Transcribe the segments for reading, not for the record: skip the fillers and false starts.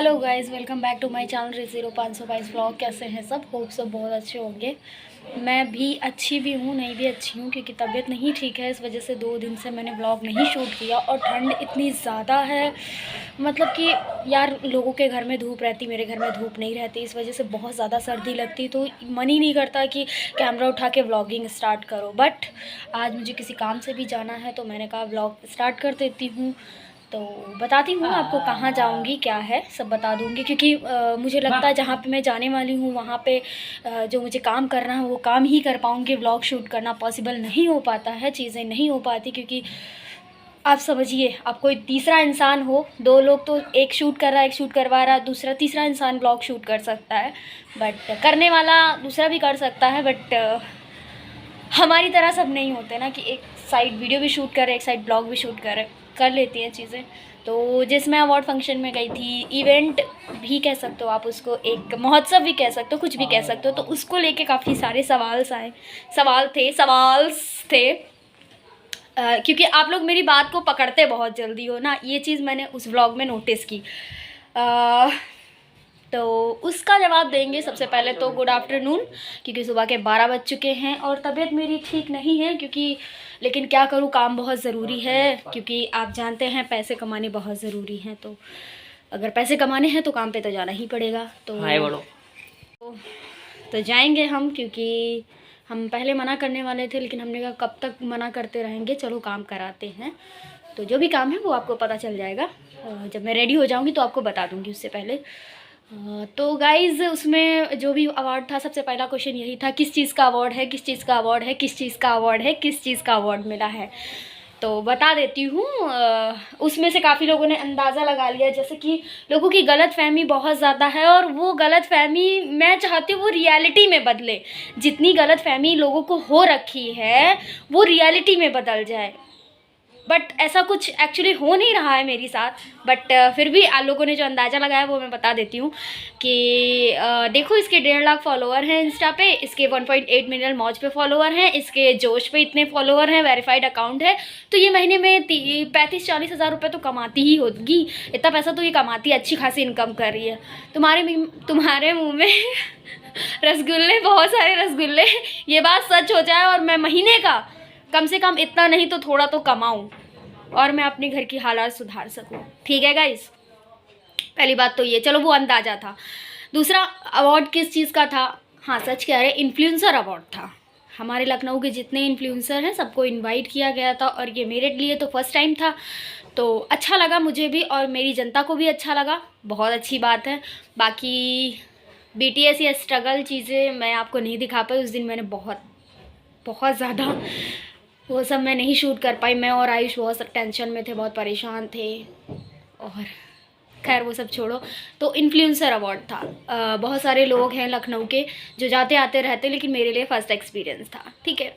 Hello guys, welcome back to my channel रे 0522 vlog. कैसे हैं सब? होप सब बहुत अच्छे होंगे। मैं भी अच्छी भी हूँ, नहीं भी अच्छी हूँ, क्योंकि तबीयत नहीं ठीक है। इस वजह से 2 दिन से मैंने व्लॉग नहीं शूट किया। और ठंड इतनी ज़्यादा है, मतलब कि यार लोगों के घर में धूप रहती, मेरे घर में धूप नहीं रहती। इस वजह से बहुत ज़्यादा सर्दी लगती, तो मन ही नहीं करता कि कैमरा उठा के व्लॉगिंग स्टार्ट करो। बट आज मुझे किसी काम से भी जाना है, तो मैंने कहा व्लॉग स्टार्ट कर देती हूँ। तो बताती हूँ आपको कहाँ जाऊँगी, क्या है सब बता दूँगी। क्योंकि मुझे लगता है जहाँ पे मैं जाने वाली हूँ वहाँ पे जो मुझे काम करना है वो काम ही कर पाऊँगी। व्लॉग शूट करना पॉसिबल नहीं हो पाता है, चीज़ें नहीं हो पाती। क्योंकि आप समझिए, आप कोई तीसरा इंसान हो, 2 लोग तो एक शूट कर रहा है, एक शूट करवा रहा है, दूसरा तीसरा इंसान व्लॉग शूट कर सकता है। बट करने वाला दूसरा भी कर सकता है। बट हमारी तरह सब नहीं होते ना, कि एक साइड वीडियो भी शूट करे, एक साइड ब्लॉग भी शूट करे। कर लेती हैं चीज़ें। तो जिसमें अवार्ड फंक्शन में गई थी, इवेंट भी कह सकते हो आप उसको, एक महोत्सव भी कह सकते हो, कुछ भी कह सकते हो। तो उसको लेके काफ़ी सारे सवाल थे। क्योंकि आप लोग मेरी बात को पकड़ते बहुत जल्दी हो ना, ये चीज़ मैंने उस व्लॉग में नोटिस की। तो उसका जवाब देंगे। सबसे पहले तो गुड आफ्टरनून, क्योंकि सुबह के 12 बज चुके हैं और तबीयत मेरी ठीक नहीं है। लेकिन क्या करूँ, काम बहुत ज़रूरी है। क्योंकि आप जानते हैं पैसे कमाने बहुत ज़रूरी हैं। तो अगर पैसे कमाने हैं तो काम पे तो जाना ही पड़ेगा। तो हाय बोलो। तो जाएंगे हम, क्योंकि हम पहले मना करने वाले थे, लेकिन हमने कहा कब तक मना करते रहेंगे, चलो काम कराते हैं। तो जो भी काम है वो आपको पता चल जाएगा। जब मैं रेडी हो जाऊंगी तो आपको बता दूंगी उससे पहले। तो गाइज़, उसमें जो भी अवार्ड था, सबसे पहला क्वेश्चन यही था, किस चीज़ का अवार्ड है, किस चीज़ का अवार्ड है, किस चीज़ का अवार्ड है, किस चीज़ का अवार्ड मिला है। तो बता देती हूँ। उसमें से काफ़ी लोगों ने अंदाज़ा लगा लिया। जैसे कि लोगों की गलतफहमी बहुत ज़्यादा है, और वो गलतफहमी मैं चाहती हूँ वो रियलिटी में बदले। जितनी गलतफहमी लोगों को हो रखी है वो रियलिटी में बदल जाए। बट ऐसा कुछ एक्चुअली हो नहीं रहा है मेरे साथ। बट फिर भी आप लोगों ने जो अंदाज़ा लगाया वो मैं बता देती हूँ कि देखो, इसके 1.5 लाख फॉलोअर हैं इंस्टा पे, इसके 1.8 मिलियन मौज पे फॉलोअर हैं, इसके जोश पे इतने फॉलोअर हैं, वेरीफाइड अकाउंट है। तो ये महीने में 35-40 हज़ार रुपये तो कमाती ही होगी। इतना पैसा तो ये कमाती है, अच्छी खासी इनकम कर रही है। तुम्हारे मुँह में रसगुल्ले, बहुत सारे रसगुल्ले। ये बात सच हो जाए और मैं महीने का कम से कम इतना नहीं तो थोड़ा तो कमाऊं, और मैं अपने घर की हालात सुधार सकूं। ठीक है गाइस, पहली बात तो ये। चलो, वो अंदाज़ा था। दूसरा अवार्ड किस चीज़ का था? हाँ, सच कह रहे, इन्फ्लुएंसर अवार्ड था। हमारे लखनऊ के जितने इन्फ्लुएंसर हैं सबको इनवाइट किया गया था, और ये मेरे लिए तो फर्स्ट टाइम था। तो अच्छा लगा मुझे भी, और मेरी जनता को भी अच्छा लगा। बहुत अच्छी बात है। बाकी BTS या स्ट्रगल चीज़ें मैं आपको नहीं दिखा पाई। उस दिन मैंने बहुत ज़्यादा वो सब मैं नहीं शूट कर पाई। मैं और आयुष बहुत टेंशन में थे, बहुत परेशान थे। और खैर वो सब छोड़ो। तो इन्फ्लुएंसर अवार्ड था। बहुत सारे लोग हैं लखनऊ के जो जाते आते रहते, लेकिन मेरे लिए फ़र्स्ट एक्सपीरियंस था। ठीक है,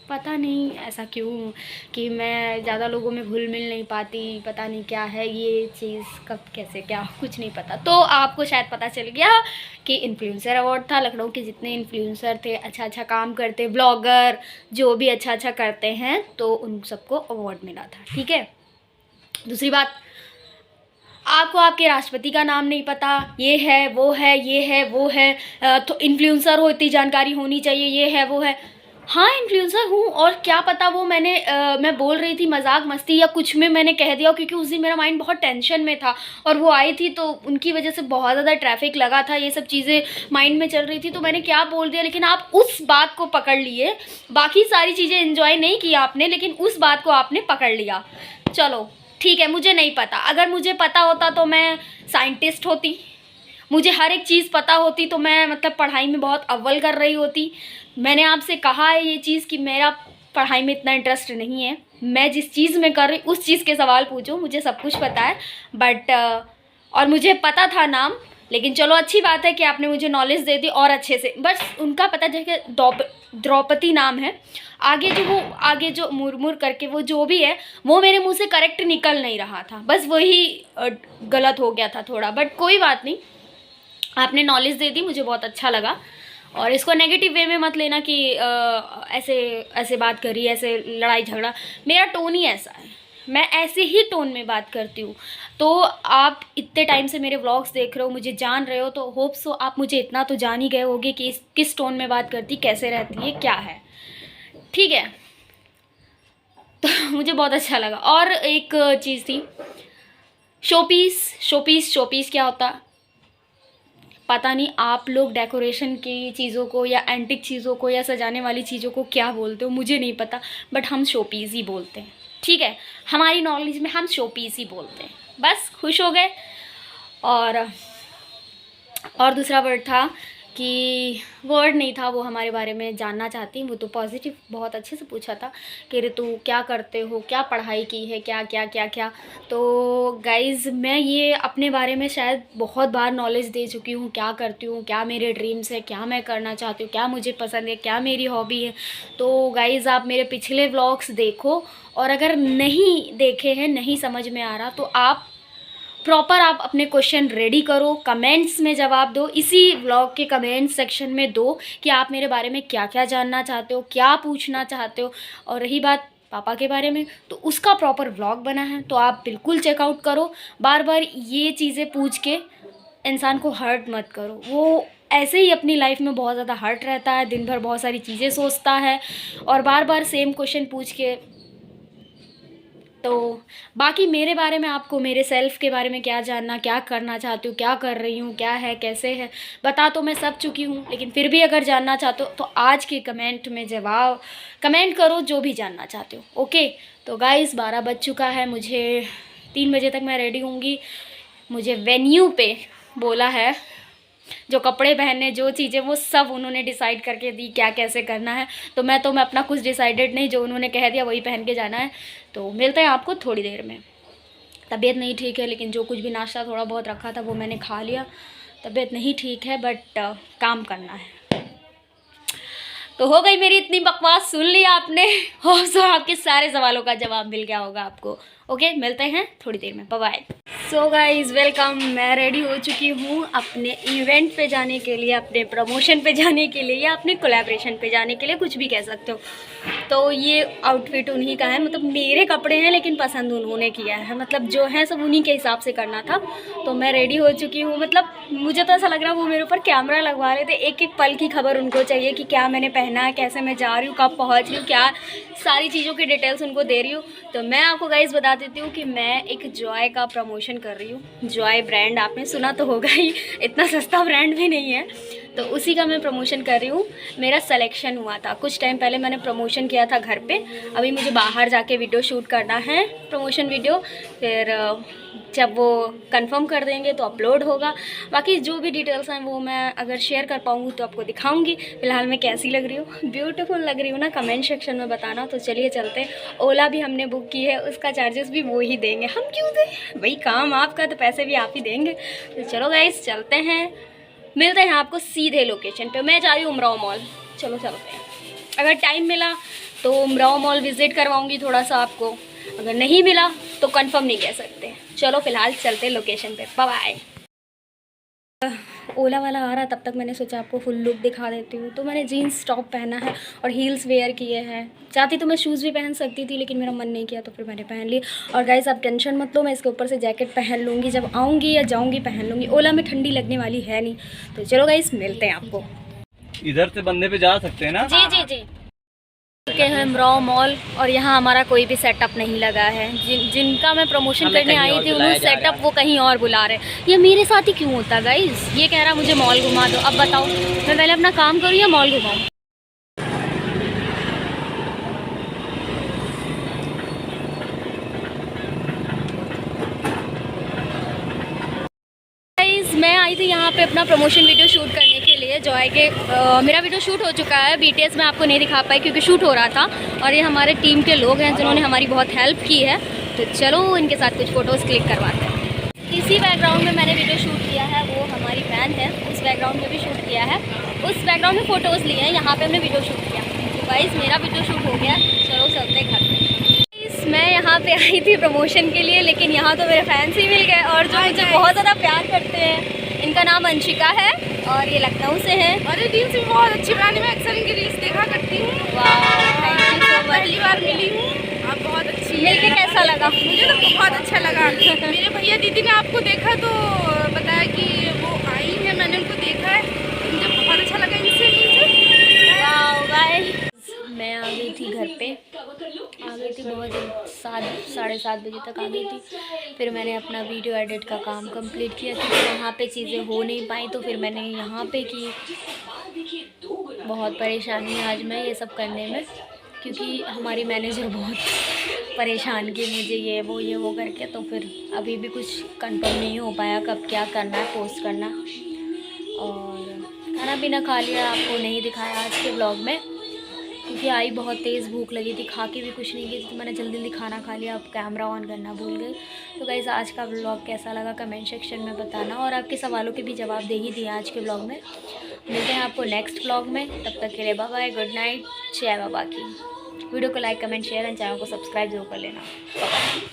पता नहीं ऐसा क्यों कि मैं ज़्यादा लोगों में घुल मिल नहीं पाती। पता नहीं क्या है ये चीज़, कब कैसे क्या, कुछ नहीं पता। तो आपको शायद पता चल गया कि इन्फ्लुएंसर अवार्ड था। लखनऊ के जितने इन्फ्लुएंसर थे, अच्छा काम करते, ब्लॉगर जो भी अच्छा करते हैं, तो उन सबको अवार्ड मिला था। ठीक है। दूसरी बात, आपको आपके राष्ट्रपति का नाम नहीं पता, ये है वो है, ये है वो है। तो इन्फ्लुएंसर हो, इतनी जानकारी होनी चाहिए, ये है वो है। हाँ, इन्फ्लुएंसर हूँ, और क्या पता वो मैं बोल रही थी मजाक मस्ती या कुछ में मैंने कह दिया, क्योंकि उस दिन मेरा माइंड बहुत टेंशन में था। और वो आई थी तो उनकी वजह से बहुत ज़्यादा ट्रैफिक लगा था, ये सब चीज़ें माइंड में चल रही थी, तो मैंने क्या बोल दिया। लेकिन आप उस बात को पकड़ लिए। बाकी सारी चीज़ें एंजॉय नहीं की आपने, लेकिन उस बात को आपने पकड़ लिया। चलो ठीक है, मुझे नहीं पता। अगर मुझे पता होता तो मैं साइंटिस्ट होती, मुझे हर एक चीज़ पता होती, तो मैं मतलब पढ़ाई में बहुत अव्वल कर रही होती। मैंने आपसे कहा है ये चीज़ कि मेरा पढ़ाई में इतना इंटरेस्ट नहीं है। मैं जिस चीज़ में कर रही उस चीज़ के सवाल पूछो, मुझे सब कुछ पता है। बट और मुझे पता था नाम, लेकिन चलो अच्छी बात है कि आपने मुझे नॉलेज दे दी और अच्छे से। बस उनका पता जैसे द्रौपदी नाम है, आगे जो मुरमुर करके वो जो भी है, वो मेरे मुंह से करेक्ट निकल नहीं रहा था। बस वही गलत हो गया था थोड़ा। बट कोई बात नहीं, आपने नॉलेज दे दी, मुझे बहुत अच्छा लगा। और इसको नेगेटिव वे में मत लेना कि ऐसे बात करी, ऐसे लड़ाई झगड़ा। मेरा टोन ही ऐसा है। मैं ऐसे ही टोन में बात करती हूँ। तो आप इतने टाइम से मेरे व्लॉग्स देख रहे हो, मुझे जान रहे हो, तो होप सो आप मुझे इतना तो जान ही गए होगे कि किस टोन में बात करती, कैसे रहती है, क्या है, ठीक है। तो मुझे बहुत अच्छा लगा। और एक चीज़ थी, शोपीस क्या होता पता नहीं, आप लोग डेकोरेशन की चीज़ों को या एंटिक चीज़ों को या सजाने वाली चीज़ों को क्या बोलते हो मुझे नहीं पता, बट हम शोपीस ही बोलते हैं, ठीक है। हमारी नॉलेज में हम शोपीस ही बोलते हैं। बस खुश हो गए। और दूसरा वर्ड था कि वर्ड नहीं था, वो हमारे बारे में जानना चाहती, वो तो पॉजिटिव बहुत अच्छे से पूछा था कि ऋतु क्या करते हो, क्या पढ़ाई की है, क्या क्या क्या क्या। तो गाइज़ मैं ये अपने बारे में शायद बहुत बार नॉलेज दे चुकी हूँ, क्या करती हूँ, क्या मेरे ड्रीम्स है, क्या मैं करना चाहती हूँ, क्या मुझे पसंद है, क्या मेरी हॉबी है। तो गाइज़ आप मेरे पिछले व्लॉग्स देखो, और अगर नहीं देखे हैं, नहीं समझ में आ रहा, तो आप प्रॉपर आप अपने क्वेश्चन रेडी करो, कमेंट्स में जवाब दो, इसी व्लॉग के कमेंट सेक्शन में दो कि आप मेरे बारे में क्या क्या जानना चाहते हो, क्या पूछना चाहते हो। और रही बात पापा के बारे में, तो उसका प्रॉपर व्लॉग बना है, तो आप बिल्कुल चेकआउट करो। बार बार ये चीज़ें पूछ के इंसान को हर्ट मत करो, वो ऐसे ही अपनी लाइफ में बहुत ज़्यादा हर्ट रहता है, दिन भर बहुत सारी चीज़ें सोचता है, और बार बार सेम क्वेश्चन पूछ के। तो बाकी मेरे बारे में आपको, मेरे सेल्फ़ के बारे में क्या जानना, क्या करना चाहती हूँ, क्या कर रही हूँ, क्या है, कैसे है, बता तो मैं सब चुकी हूँ, लेकिन फिर भी अगर जानना चाहते हो तो आज के कमेंट में जवाब कमेंट करो जो भी जानना चाहते हो, ओके। तो गाइस 12 बज चुका है, मुझे 3 बजे तक मैं रेडी होंगी। मुझे वेन्यू पे बोला है, जो कपड़े पहनने, जो चीज़ें, वो सब उन्होंने डिसाइड करके दी, क्या कैसे करना है। तो मैं अपना कुछ डिसाइडेड नहीं, जो उन्होंने कह दिया वही पहन के जाना है। तो मिलते हैं आपको थोड़ी देर में। तबीयत नहीं ठीक है, लेकिन जो कुछ भी नाश्ता थोड़ा बहुत रखा था वो मैंने खा लिया। तबीयत नहीं ठीक है, बट काम करना है। तो हो गई मेरी इतनी बकवास, सुन लिया आपने, हो सो आपके सारे सवालों का जवाब मिल गया होगा आपको। ओके, मिलते हैं थोड़ी देर में, bye bye. So guys welcome, मैं रेडी हो चुकी हूँ अपने इवेंट पे जाने के लिए, अपने प्रमोशन पे जाने के लिए, या अपने कोलैबोरेशन पे जाने के लिए, कुछ भी कह सकते हो। तो ये आउटफिट उन्हीं का है, मतलब मेरे कपड़े हैं लेकिन पसंद उन्होंने किया है, मतलब जो है सब उन्हीं के हिसाब से करना था। तो मैं रेडी हो चुकी हूँ, मतलब मुझे तो ऐसा लग रहा है वो मेरे ऊपर कैमरा लगवा रहे थे, एक एक पल की खबर उनको चाहिए कि क्या मैंने पहना है, कैसे मैं जा रही हूँ, कब पहुँच रही हूँ, क्या सारी चीज़ों की डिटेल्स उनको दे रही हूँ। तो मैं आपको गाइस बता देती हूँ कि मैं एक जॉय का प्रमोशन कर रही हूँ। जॉय ब्रांड आपने सुना तो होगा ही, इतना सस्ता ब्रांड भी नहीं है, तो उसी का मैं प्रमोशन कर रही हूँ। मेरा सिलेक्शन हुआ था कुछ टाइम पहले, मैंने प्रमोशन किया था घर पे, अभी मुझे बाहर जाके वीडियो शूट करना है, प्रमोशन वीडियो, फिर जब वो कंफर्म कर देंगे तो अपलोड होगा। बाकी जो भी डिटेल्स हैं वो मैं अगर शेयर कर पाऊँगी तो आपको दिखाऊंगी। फिलहाल मैं कैसी लग रही हूँ, ब्यूटीफुल लग रही हूँ ना, कमेंट सेक्शन में बताना। तो चलिए चलते हैं। ओला भी हमने बुक की है, उसका चार्जेस भी वो ही देंगे, हम क्यों दें, वही काम आपका, तो पैसे भी आप ही देंगे। तो चलो गाइस चलते हैं, मिलते हैं आपको सीधे लोकेशन पे। मैं जा रही हूँ उमराव मॉल, चलो चलते हैं। अगर टाइम मिला तो उमराव मॉल विज़िट करवाऊँगी थोड़ा सा आपको, अगर नहीं मिला तो कंफर्म नहीं कह सकते। चलो फिलहाल चलते हैं लोकेशन पे, बाय बाय। ओला वाला आ रहा, तब तक मैंने सोचा आपको फुल लुक दिखा देती हूँ। तो मैंने जीन्स टॉप पहना है और हील्स वेयर किए हैं। चाहती तो मैं शूज़ भी पहन सकती थी, लेकिन मेरा मन नहीं किया तो फिर मैंने पहन ली। और गाइस आप टेंशन मत लो, मैं इसके ऊपर से जैकेट पहन लूँगी, जब आऊँगी या जाऊँगी पहन लूँगी। ओला में ठंडी लगने वाली है नहीं। तो चलो गाइस मिलते हैं आपको। इधर से बंदे पे जा सकते हैं ना? जी जी जी। के हैं उमराव मॉल, और यहाँ हमारा कोई भी सेटअप नहीं लगा है। जिनका मैं प्रमोशन करने आई थी उन्होंने सेटअप वो कहीं और बुला रहे। ये मेरे साथ ही क्यों होता गाइस? ये कह रहा मुझे मॉल घुमा दो। अब बताओ मैं पहले अपना काम करूँ या मॉल घुमाऊँ? मैं आई थी यहाँ पे अपना प्रमोशन वीडियो शूट करने के लिए जॉय के। मेरा वीडियो शूट हो चुका है, BTS में आपको नहीं दिखा पाई क्योंकि शूट हो रहा था। और ये हमारे टीम के लोग हैं जिन्होंने हमारी बहुत हेल्प की है। तो चलो इनके साथ कुछ फ़ोटोज़ क्लिक करवाते हैं। इसी बैकग्राउंड में मैंने वीडियो शूट किया है, वो हमारी फैन है, उस बैकग्राउंड में भी शूट किया है, उस बैकग्राउंड में फ़ोटोज़ लिए हैं, यहाँ पर हमने वीडियो शूट किया। तो गाइस मेरा वीडियो शूट हो गया, चलो चलते घर पे। मैं यहाँ पे आई थी प्रमोशन के लिए, लेकिन यहाँ तो मेरे फैंस ही मिल गए और जो मुझे बहुत ज़्यादा प्यार करते हैं। इनका नाम अंशिका है और ये लखनऊ से है। और ये रील्स भी बहुत अच्छी बनानी, मैं अक्सर इनकी रील्स देखा करती हूँ। वाह, थैंक यू सो मच। पहली बार मिली हूँ, आप बहुत बहुत अच्छी मिल के कैसा लगा? मुझे तो बहुत अच्छा लगा। मेरे भैया दीदी ने आपको देखा तो बताया कि वो आई है, मैंने उनको देखा है, मुझे बहुत अच्छा लगा इनसे मिलकर। वाओ गाइस, मैं आ गई थी घर पे, आ गई थी बहुत 7-7:30 बजे तक आ गई थी। फिर मैंने अपना वीडियो एडिट का काम कंप्लीट किया क्योंकि वहाँ पे चीज़ें हो नहीं पाई, तो फिर मैंने यहाँ पे की। बहुत परेशानी है आज मैं ये सब करने में, क्योंकि हमारी मैनेजर बहुत परेशान की मुझे ये वो करके। तो फिर अभी भी कुछ कंफर्म नहीं हो पाया कब क्या करना है, पोस्ट करना। और खाना पीना खा लिया, आपको नहीं दिखाया आज के ब्लॉग में क्योंकि आई बहुत तेज़ भूख लगी थी, खा के भी कुछ नहीं की, तो मैंने जल्दी जल्दी खाना खा लिया। अब कैमरा ऑन करना भूल गई। तो गाइस आज का ब्लॉग कैसा लगा कमेंट सेक्शन में बताना, और आपके सवालों के भी जवाब दे ही दिए आज के ब्लॉग में। मिलते हैं आपको नेक्स्ट ब्लॉग में, तब तक के लिए बाय बाय, गुड नाइट, जय बाबा की। वीडियो को like comment share and channel को सब्सक्राइब जरूर कर लेना। बाय।